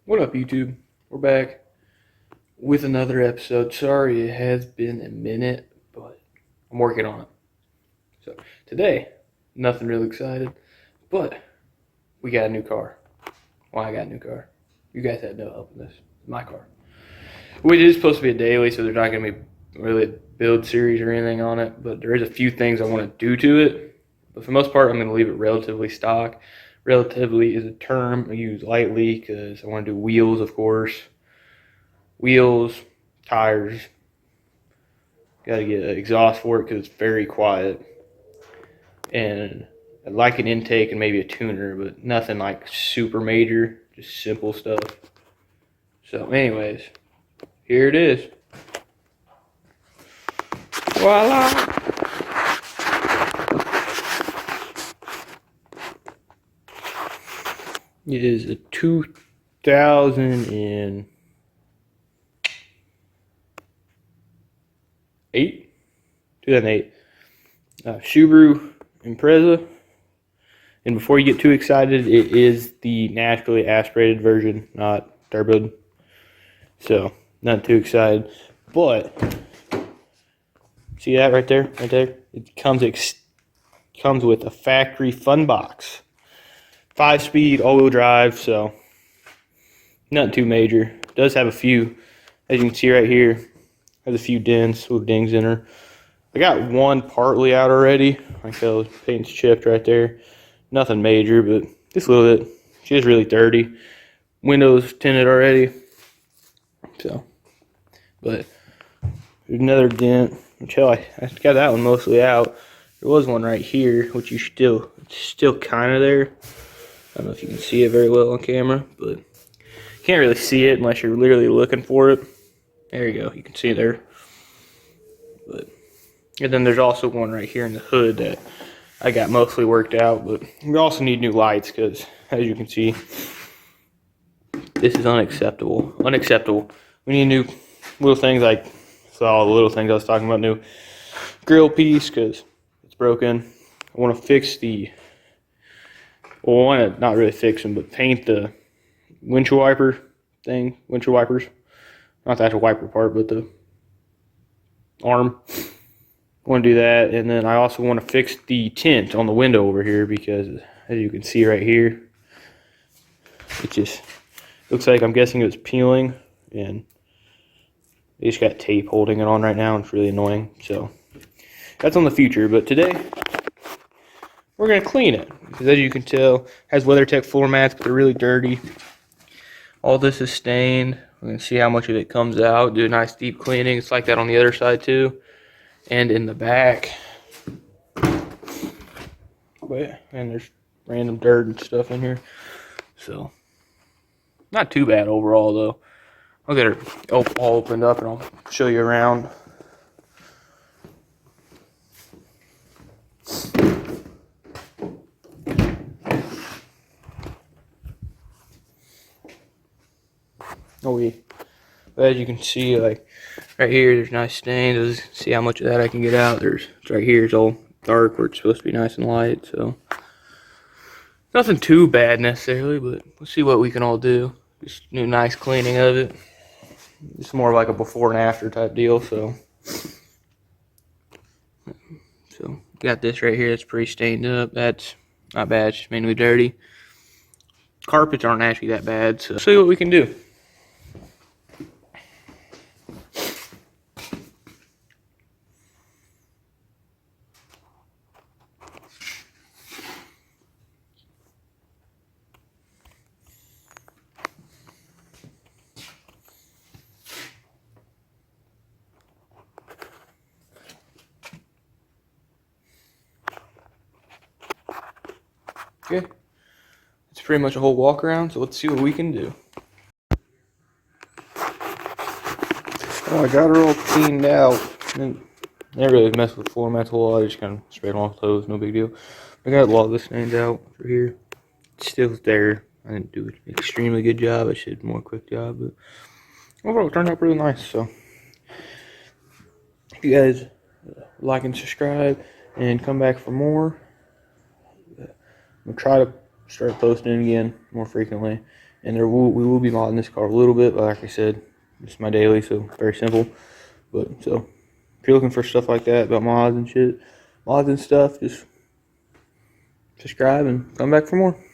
What up, YouTube? We're back with another episode. Sorry it has been a minute, but I'm working on it. So, today, nothing really excited, but we got a new car. Well, I got a new car. You guys had no help in this. It's my car. Which is supposed to be a daily, so there's not going to be really a build series or anything on it, but there is a few things I want to do to it. But for the most part, I'm going to leave it relatively stock. Relatively is a term I use lightly because I want to do wheels, of course. Wheels, tires. Got to get an exhaust for it because it's very quiet. And I'd like an intake and maybe a tuner, but nothing like super major, just simple stuff. So anyways, here it is. Voila! It is a 2008 Subaru Impreza. And before you get too excited, it is the naturally aspirated version, not turboed. So, not too excited. But, see that right there? Right there? It comes with a factory fun box. 5-speed, all-wheel drive, so nothing too major. It does have a few, as you can see right here, has a few dents, little dings in her. I got one partly out already, like those paint's chipped right there. Nothing major, but just a little bit. She is really dirty. Windows tinted already. So, but there's another dent. Which hell, I got that one mostly out. There was one right here, which it's still kind of there. I don't know if you can see it very well on camera, but you can't really see it unless you're literally looking for it. There you go, you can see it there. But, and then there's also one right here in the hood that I got mostly worked out, but we also need new lights because, as you can see, this is unacceptable. Unacceptable. We need new little things like, all the little things I was talking about, new grill piece because it's broken. I want to fix the, well, I want to not really fix them, but paint the windshield wiper thing, windshield wipers. Not the actual wiper part, but the arm. I want to do that, and then I also want to fix the tint on the window over here because, as you can see right here, it just looks like, I'm guessing it was peeling, and they just got tape holding it on right now, and it's really annoying. So that's on the future, but today we're going to clean it because, as you can tell, it has WeatherTech floor mats, but they're really dirty. All this is stained. We're going to see how much of it comes out. Do a nice deep cleaning. It's like that on the other side too, and in the back. But, and there's random dirt and stuff in here. So, not too bad overall though. I'll get her all opened up and I'll show you around. Oh yeah. But as you can see, like right here, there's nice stains. Let's see how much of that I can get out. It's right here. It's all dark where it's supposed to be nice and light. So nothing too bad necessarily, but we'll see what we can all do. Just do a nice cleaning of it. It's more like a before and after type deal. So got this right here. That's pretty stained up. That's not bad. It's just mainly dirty. Carpets aren't actually that bad. So see what we can do. Okay, it's pretty much a whole walk around, so let's see what we can do. Oh, I got her all cleaned out. And I didn't really mess with the floor mats a whole lot. I just kind of sprayed them off those, no big deal. I got a lot of the stains out for here. It's still there. I didn't do an extremely good job. I should do a more quick job, but overall it turned out really nice. So if you guys like and subscribe and come back for more, I'm gonna try to start posting again more frequently, and we will be modding this car a little bit, but like I said, it's my daily, so very simple. But so if you're looking for stuff like that about mods and shit, mods and stuff, just subscribe and come back for more.